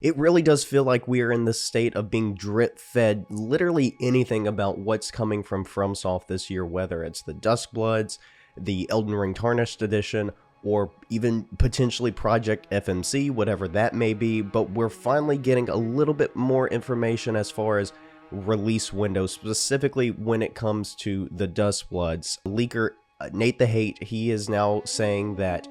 It really does feel like we are in the state of being drip fed literally anything about what's coming from FromSoft this year, whether it's the Duskbloods, the Elden Ring Tarnished Edition, or even potentially Project FMC, whatever that may be. But we're finally getting a little bit more information as far as release windows, specifically when it comes to the Duskbloods. Leaker Nate the Hate, he is now saying that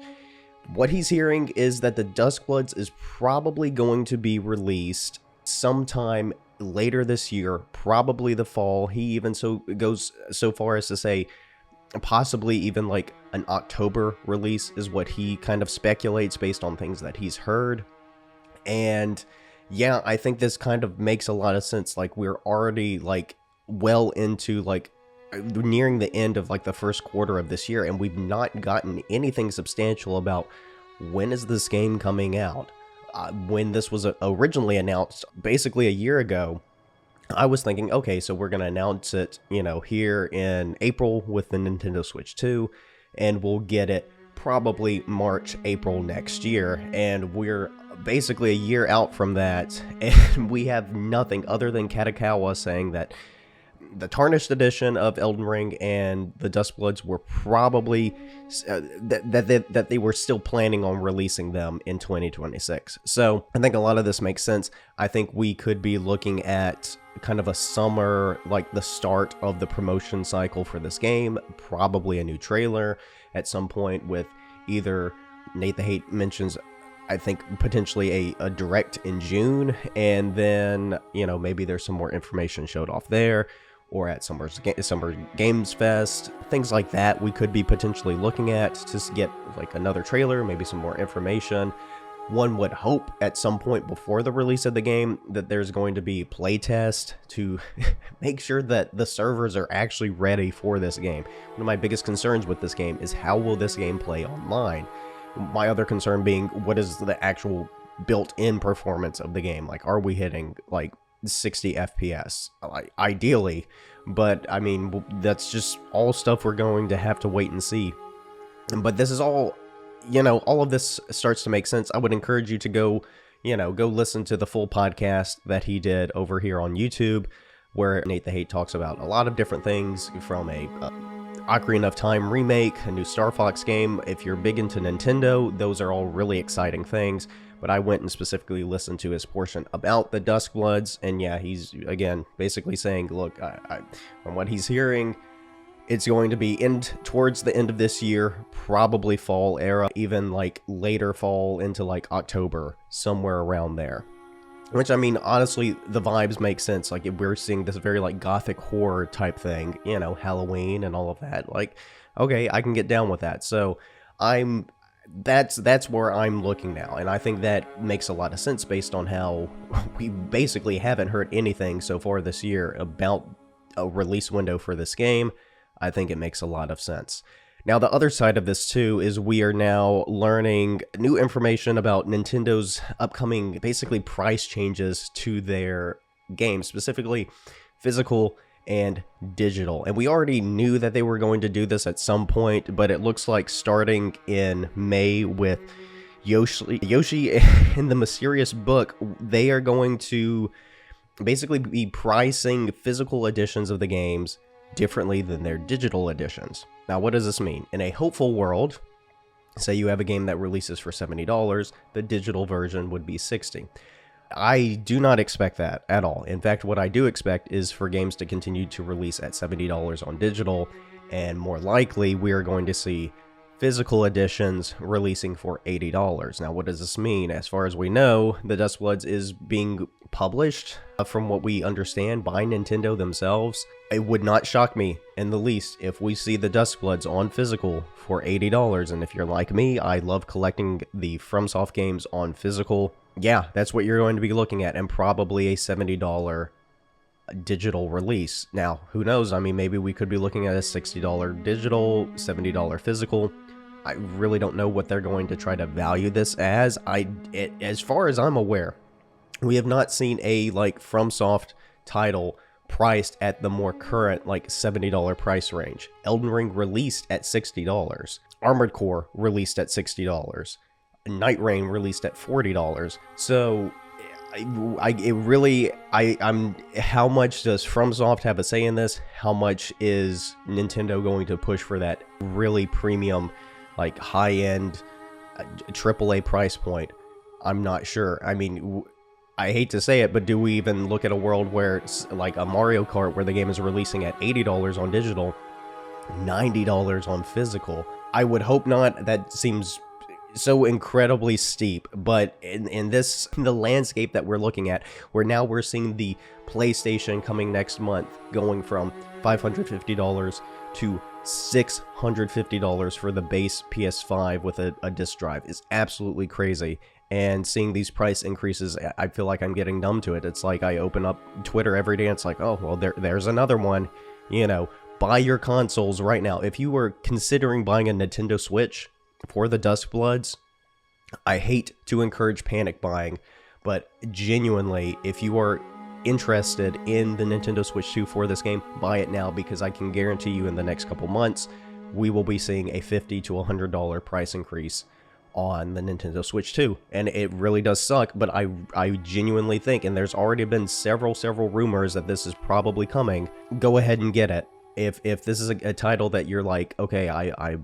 what he's hearing is that the Duskbloods is probably going to be released sometime later this year, probably the fall. He even goes so far as to say possibly even like an October release is what he kind of speculates based on things that he's heard. And yeah, I think this kind of makes a lot of sense. Like, we're already like well into like nearing the end of like the first quarter of this year, and we've not gotten anything substantial about when is this game coming out. When this was originally announced basically a year ago, I was thinking, okay, so we're going to announce it, here in April with the Nintendo Switch 2, and we'll get it probably March, April next year. And we're basically a year out from that, and we have nothing other than Katakawa saying that the Tarnished Edition of Elden Ring and the Duskbloods were probably that they were still planning on releasing them in 2026. So I think a lot of this makes sense. I think we could be looking at kind of a summer, like the start of the promotion cycle for this game, probably a new trailer at some point with either Nate the Hate mentions, I think potentially a direct in June, and then, maybe there's some more information showed off there, or at Summer Games Fest, things like that we could be potentially looking at to get like another trailer, maybe some more information. One would hope at some point before the release of the game that there's going to be playtest to make sure that the servers are actually ready for this game. One of my biggest concerns with this game is how will this game play online? My other concern being, what is the actual built-in performance of the game? Like, are we hitting like 60 FPS ideally? But I mean, that's just all stuff we're going to have to wait and see. But this is all, all of this starts to make sense. I would encourage you to go listen to the full podcast that he did over here on YouTube, where Nate the Hate talks about a lot of different things, from a Ocarina of Time remake, a new Star Fox game. If you're big into Nintendo, those are all really exciting things. But I went and specifically listened to his portion about the Duskbloods, and yeah, he's, again, basically saying, look, from what he's hearing, it's going to be towards the end of this year, probably fall era, even like later fall into like October, somewhere around there. Which, I mean, honestly, the vibes make sense. Like, we're seeing this very like gothic horror type thing, Halloween and all of that. Like, okay, I can get down with that. So that's where I'm looking now, and I think that makes a lot of sense based on how we basically haven't heard anything so far this year about a release window for this game. I think it makes a lot of sense. Now, the other side of this too is we are now learning new information about Nintendo's upcoming basically price changes to their games, specifically physical and digital. And we already knew that they were going to do this at some point, but it looks like starting in May with Yoshi and the Mysterious Book, they are going to basically be pricing physical editions of the games differently than their digital editions. Now, what does this mean? In a hopeful world, say you have a game that releases for $70, the digital version would be $60. I do not expect that at all. In fact, what I do expect is for games to continue to release at $70 on digital, and more likely we are going to see physical editions releasing for $80. Now, what does this mean? As far as we know, the Duskbloods is being published, from what we understand, by Nintendo themselves. It would not shock me in the least if we see the Duskbloods on physical for $80. And if you're like me, I love collecting the FromSoft games on physical. Yeah, that's what you're going to be looking at, and probably a $70 digital release. Now, who knows? I mean, maybe we could be looking at a $60 digital, $70 physical. I really don't know what they're going to try to value this as. As far as I'm aware, we have not seen a like FromSoft title priced at the more current like $70 price range. Elden Ring released at $60. Armored Core released at $60. Night Rain released at $40. So I'm. How much does FromSoft have a say in this? How much is Nintendo going to push for that really premium, like high-end, AAA price point? I'm not sure. I mean, I hate to say it, but do we even look at a world where it's like a Mario Kart, where the game is releasing at $80 on digital, $90 on physical? I would hope not. That seems so incredibly steep, but in the landscape that we're looking at, where now we're seeing the PlayStation coming next month going from $550 to $650 for the base PS5 with a disc drive is absolutely crazy. And seeing these price increases, I feel like I'm getting numb to it. It's like I open up Twitter every day and it's like, oh, well, there's another one. You know, buy your consoles right now. If you were considering buying a Nintendo Switch for the Duskbloods, I hate to encourage panic buying, but genuinely, if you are interested in the Nintendo Switch 2 for this game, buy it now, because I can guarantee you in the next couple months, we will be seeing a $50 to $100 price increase on the Nintendo Switch 2. And it really does suck, but I genuinely think, and there's already been several rumors that this is probably coming, go ahead and get it. If this is a title that you're like, okay, I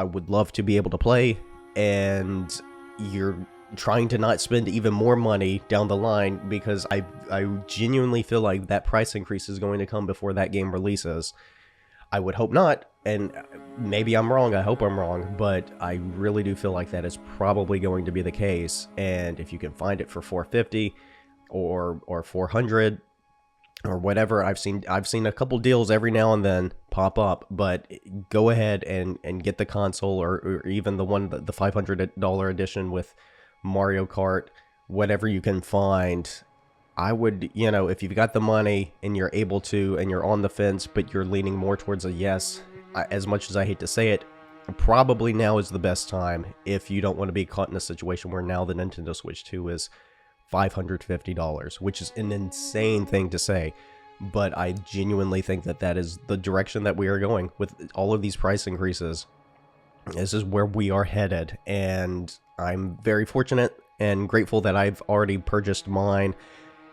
would love to be able to play, and you're trying to not spend even more money down the line, because I genuinely feel like that price increase is going to come before that game releases. I would hope not, and maybe I'm wrong, I hope I'm wrong, but I really do feel like that is probably going to be the case. And if you can find it for $450 or $400 or whatever, I've seen a couple deals every now and then pop up, but go ahead and get the console, or even the $500 edition with Mario Kart, whatever you can find. I would, if you've got the money and you're able to, and you're on the fence, but you're leaning more towards a yes, as much as I hate to say it, probably now is the best time, if you don't want to be caught in a situation where now the Nintendo Switch 2 is $550, which is an insane thing to say, but I genuinely think that is the direction that we are going with all of these price increases. This is where we are headed, and I'm very fortunate and grateful that I've already purchased mine.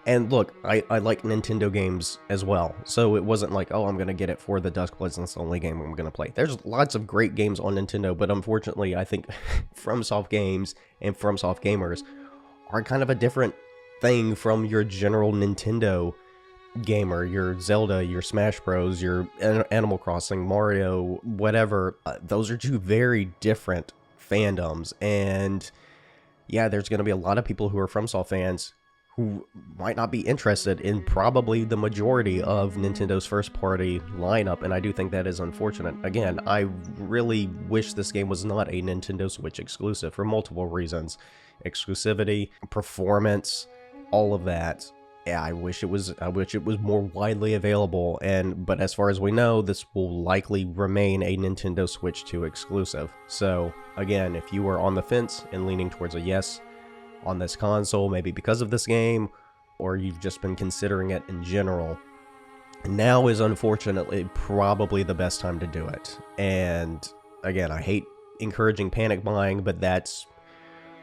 And look, I like Nintendo games as well, so it wasn't like, oh, I'm going to get it for the Duskbloods and it's the only game I'm going to play. There's lots of great games on Nintendo, but unfortunately, I think FromSoft games and FromSoft gamers are kind of a different thing from your general Nintendo gamer, your Zelda, your Smash Bros, your Animal Crossing, Mario, whatever. Those are two very different fandoms, and yeah, there's going to be a lot of people who are FromSoft fans who might not be interested in probably the majority of Nintendo's first-party lineup, and I do think that is unfortunate. Again, I really wish this game was not a Nintendo Switch exclusive for multiple reasons. Exclusivity, performance, all of that. Yeah, I wish it was more widely available, but as far as we know, this will likely remain a Nintendo Switch 2 exclusive. So, again, if you are on the fence and leaning towards a yes on this console, maybe because of this game, or you've just been considering it in general, now is unfortunately probably the best time to do it. And again, I hate encouraging panic buying, but that's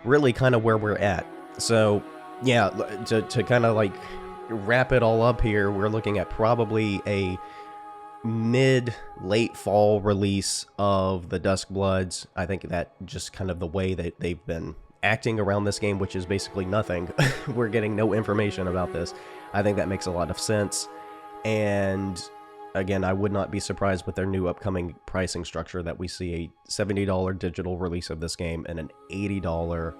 really kind of where we're at. So yeah, to kind of like wrap it all up here, we're looking at probably a mid-late fall release of the Duskbloods. I think that just kind of the way that they've been acting around this game, which is basically nothing. We're getting no information about this. I think that makes a lot of sense. And again, I would not be surprised with their new upcoming pricing structure that we see a $70 digital release of this game and an $80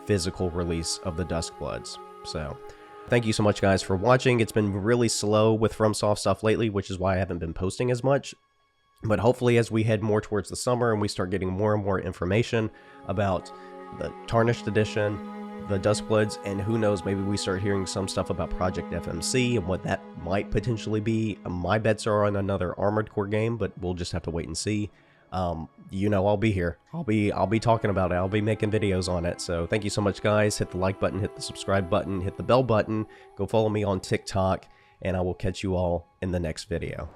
physical release of the Duskbloods. So thank you so much, guys, for watching. It's been really slow with FromSoft stuff lately, which is why I haven't been posting as much. But hopefully, as we head more towards the summer and we start getting more and more information about the Tarnished Edition, the Duskbloods, and who knows, maybe we start hearing some stuff about Project FMC and what that might potentially be. My bets are on another Armored Core game, but we'll just have to wait and see. I'll be here. I'll be talking about it. I'll be making videos on it. So thank you so much, guys. Hit the like button, hit the subscribe button, hit the bell button. Go follow me on TikTok, and I will catch you all in the next video.